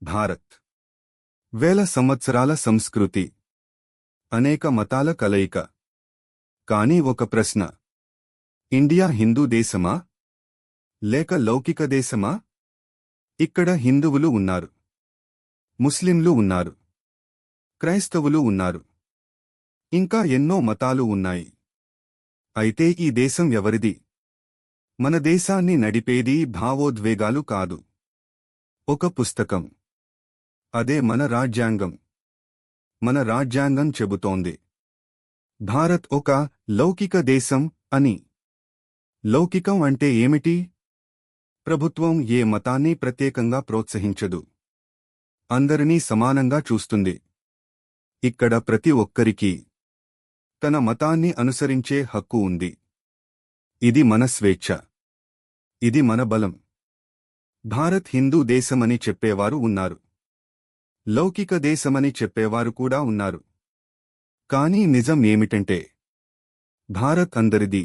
భారత్ వేల సంవత్సరాల సంస్కృతి, అనేక మతాల కలయిక. కానీ ఒక ప్రశ్న: ఇండియా హిందూ దేశమా లేక లౌకిక దేశమా? ఇక్కడ హిందువులు ఉన్నారు, ముస్లింలు ఉన్నారు, క్రైస్తవులు ఉన్నారు, ఇంకా ఎన్నో మతాలు ఉన్నాయి. అయితే ఈ దేశం ఎవరిది? మన దేశాన్ని నడిపేది భావోద్వేగాలు కాదు, ఒక పుస్తకం. అదే మన రాజ్యాంగం. మన రాజ్యాంగం చెబుతోంది భారత్ ఒక లౌకిక దేశం అని. లౌకికం అంటే ఏమిటి? ప్రభుత్వం ఏ మతాన్ని ప్రత్యేకంగా ప్రోత్సహించదు, అందరినీ సమానంగా చూస్తుంది. ఇక్కడ ప్రతి ఒక్కరికీ తన మతాన్ని అనుసరించే హక్కు ఉంది. ఇది మన స్వేచ్ఛ, ఇది మన బలం. భారత్ హిందూ దేశమని చెప్పేవారు ఉన్నారు, లౌకిక దేశమని చెప్పేవారు కూడా ఉన్నారు. కానీ నిజం ఏమిటంటే భారత్ అందరిది.